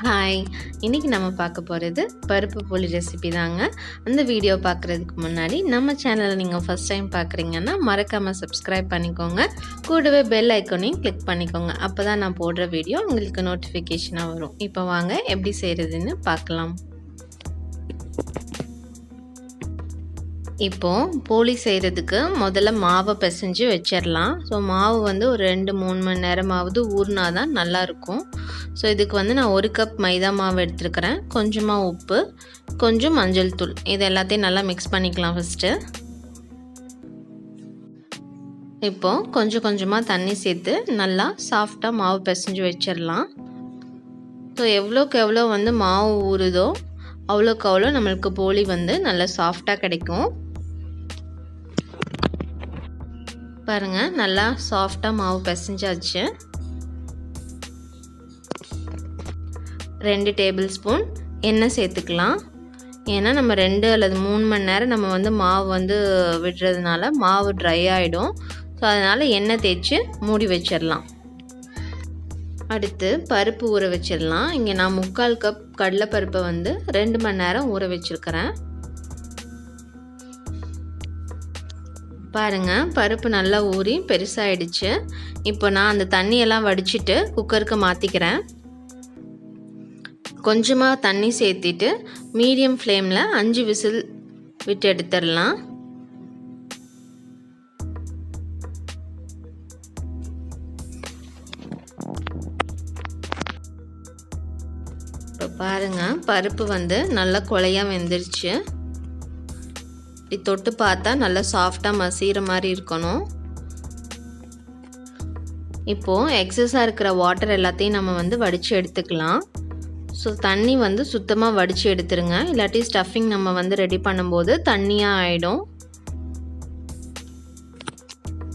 Hi, இன்னைக்கு நம்ம பார்க்க போகிறது பருப்பு போலி ரெசிபி தாங்க. அந்த வீடியோ பார்க்குறதுக்கு முன்னாடி நம்ம சேனலை நீங்கள் ஃபஸ்ட் டைம் பார்க்குறீங்கன்னா மறக்காமல் சப்ஸ்கிரைப் பண்ணிக்கோங்க. கூடவே பெல் ஐக்கானையும் கிளிக் பண்ணிக்கோங்க. அப்போ தான் நான் போடுற வீடியோ உங்களுக்கு நோட்டிஃபிகேஷனாக வரும். இப்போ வாங்க எப்படி செய்கிறதுன்னு பார்க்கலாம். இப்போது போலி செய்கிறதுக்கு முதல்ல மாவை பிசைஞ்சு வச்சிடலாம். ஸோ மாவு வந்து ஒரு 2-3 மணி நேரமாவது ஊறினா தான் நல்லாயிருக்கும். ஸோ இதுக்கு வந்து நான் 1 கப் மைதா மாவு எடுத்துருக்கிறேன். கொஞ்சமாக உப்பு, கொஞ்சம் மஞ்சள் தூள், இது எல்லாத்தையும் நல்லா மிக்ஸ் பண்ணிக்கலாம். ஃபஸ்ட்டு இப்போது கொஞ்சம் கொஞ்சமாக தண்ணி சேர்த்து நல்லா சாஃப்டாக மாவு பிசைஞ்சு வச்சிடலாம். ஸோ எவ்வளோக்கு எவ்வளோ வந்து மாவு ஊறுதோ அவ்வளோக்கு அவ்வளோ நம்மளுக்கு போலி வந்து நல்லா சாஃப்டாக கிடைக்கும். பாருங்கள், நல்லா சாஃப்டாக மாவு பிசைஞ்சாச்சு. 2 டேபிள் ஸ்பூன் எண்ணெய் சேர்த்துக்கலாம். ஏன்னா நம்ம 2 அல்லது 3 மணி நேரம் நம்ம வந்து மாவு வந்து விடுறதுனால மாவு ட்ரை ஆகிடும். ஸோ அதனால் எண்ணெய் தேய்ச்சி மூடி வச்சிடலாம். அடுத்து பருப்பு ஊற வச்சிடலாம். இங்கே நான் 3/4 கப் கடலைப்பருப்பை வந்து 2 மணி நேரம் ஊற வச்சுருக்கிறேன். பாருங்கள், பருப்பு நல்லா ஊறி பெருசாகிடுச்சு. இப்போ நான் அந்த தண்ணியெல்லாம் வடிச்சிட்டு குக்கருக்கு மாற்றிக்கிறேன். கொஞ்சமாக தண்ணி சேர்த்திட்டு மீடியம் ஃப்ளேமில் 5 விசில் விட்டு எடுத்துடலாம். இப்போ பாருங்கள், பருப்பு வந்து நல்லா குழையாக வெந்துருச்சு. இப்படி தொட்டு பார்த்தா நல்லா சாஃப்டாக மசிகிற மாதிரி இருக்கணும். இப்போது எக்ஸஸாக இருக்கிற வாட்டர் எல்லாத்தையும் நம்ம வந்து வடித்து எடுத்துக்கலாம். ஸோ தண்ணி வந்து சுத்தமாக வடித்து எடுத்துருங்க, இல்லாட்டி ஸ்டஃபிங் நம்ம வந்து ரெடி பண்ணும்போது தண்ணியாக ஆகிடும்.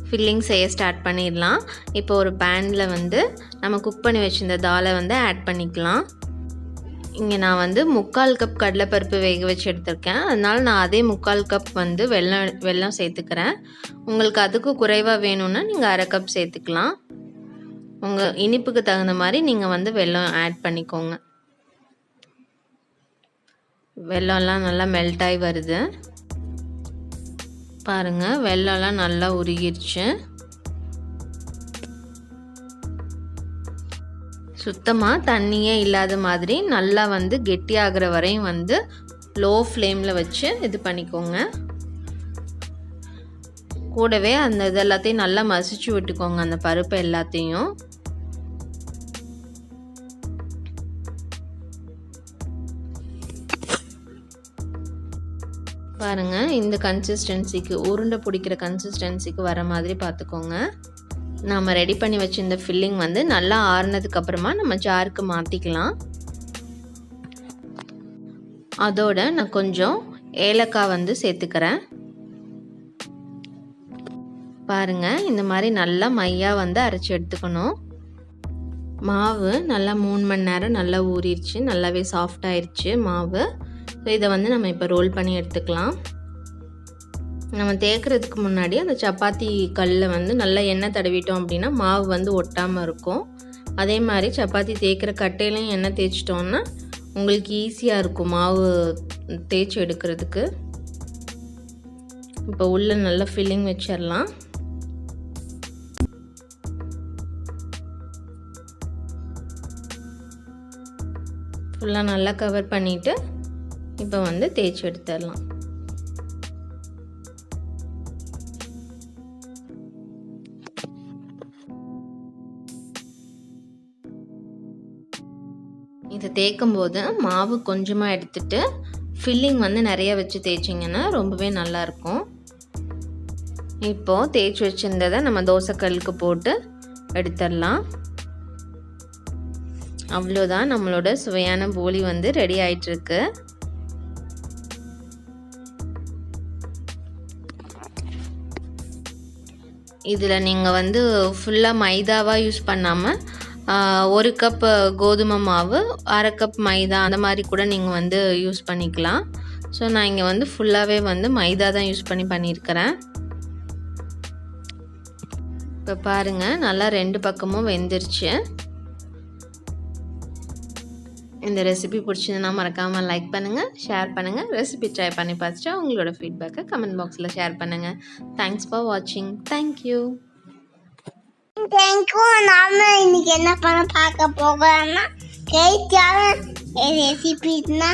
ஃபில்லிங் செய்ய ஸ்டார்ட் பண்ணிடலாம். இப்போ ஒரு பேனில் வந்து நம்ம குக் பண்ணி வச்சுருந்த தாலை வந்து ஆட் பண்ணிக்கலாம். இங்கே நான் வந்து 3/4 கப் கடலைப்பருப்பு வேக வச்சு எடுத்திருக்கேன். அதனால் நான் அதே 3/4 கப் வந்து வெல்லம் சேர்த்துக்கிறேன். உங்களுக்கு அதுக்கு குறைவாக வேணும்னா நீங்கள் 1/2 கப் சேர்த்துக்கலாம். உங்கள் இனிப்புக்கு தகுந்த மாதிரி நீங்கள் வந்து வெல்லம் ஆட் பண்ணிக்கோங்க. வெல்லம்லாம் நல்லா மெல்ட் ஆகி வருது. பாருங்கள், வெல்லம்லாம் நல்லா உருகிருச்சு. சுத்தமாக தண்ணியே இல்லாத மாதிரி நல்லா வந்து கெட்டியாகிற வரையும் வந்து லோ ஃப்ளேமில் வச்சு இது பண்ணிக்கோங்க. கூடவே அந்த இது எல்லாத்தையும் நல்லா மசிச்சு விட்டுக்கோங்க, அந்த பருப்பு எல்லாத்தையும். பாருங்கள், இந்த கன்சிஸ்டன்சிக்கு உருண்டை பிடிக்கிற கன்சிஸ்டன்சிக்கு வர மாதிரி பார்த்துக்கோங்க. நாம் ரெடி பண்ணி வச்சிருந்த ஃபில்லிங் வந்து நல்லா ஆறுனதுக்கு அப்புறமா நம்ம ஜாருக்கு மாற்றிக்கலாம். அதோட நான் கொஞ்சம் ஏலக்காய் வந்து சேர்த்துக்கிறேன். பாருங்கள், இந்த மாதிரி நல்லா மையாக வந்து அரைச்சி எடுத்துக்கணும். மாவு நல்லா 3 மணி நேரம் நல்லா ஊறிடுச்சு, நல்லாவே சாஃப்டாகிடுச்சு மாவு. ஸோ இதை வந்து நம்ம இப்போ ரோல் பண்ணி எடுத்துக்கலாம். நம்ம தேய்க்கிறதுக்கு முன்னாடி அந்த சப்பாத்தி கல்லில் வந்து நல்லா எண்ணெய் தடவிட்டோம் அப்படின்னா மாவு வந்து ஒட்டாமல் இருக்கும். அதே மாதிரி சப்பாத்தி தேய்க்கிற கட்டையிலையும் எண்ணெய் தேய்ச்சிட்டோன்னா உங்களுக்கு ஈஸியாக இருக்கும் மாவு தேய்ச்சி எடுக்கிறதுக்கு. இப்போ உள்ள நல்லா ஃபில்லிங் வச்சிடலாம். ஃபுல்லாக நல்லா கவர் பண்ணிவிட்டு இப்போ வந்து தேய்ச்சி எடுத்துடலாம். இதை தேய்க்கும் போது மாவு கொஞ்சமாக எடுத்துட்டு ஃபில்லிங் வந்து நிறைய வச்சு தேய்ச்சிங்கன்னா ரொம்பவே நல்லாயிருக்கும். இப்போது தேய்ச்சி வச்சுருந்ததை நம்ம தோசைக்கல்லுக்கு போட்டு எடுத்துடலாம். அவ்வளோதான், நம்மளோட சுவையான போலி வந்து ரெடி ஆயிட்டிருக்கு. இதில் நீங்கள் வந்து ஃபுல்லாக மைதாவாக யூஸ் பண்ணாமல் 1 கப் கோதுமை மாவு, 1/2 கப் மைதா, அந்த மாதிரி கூட நீங்கள் வந்து யூஸ் பண்ணிக்கலாம். ஸோ நான் இங்கே வந்து ஃபுல்லாகவே வந்து மைதா தான் யூஸ் பண்ணியிருக்கிறேன். இப்போ பாருங்கள், நல்லா 2 பக்கமும் வெந்துருச்சு. இந்த ரெசிபி பிடிச்சிருந்தா மறக்காமல் லைக் பண்ணுங்கள், ஷேர் பண்ணுங்கள். ரெசிபி ட்ரை பண்ணி பார்த்துட்டு உங்களோட ஃபீட்பேக்கை கமெண்ட் பாக்ஸில் ஷேர் பண்ணுங்கள். தேங்க்ஸ் ஃபார் வாட்சிங். தேங்க்யூ. நாம இன்னைக்கு என்ன பண்ண பார்க்க போகிறோம்னா ரெசிபிஸ்னா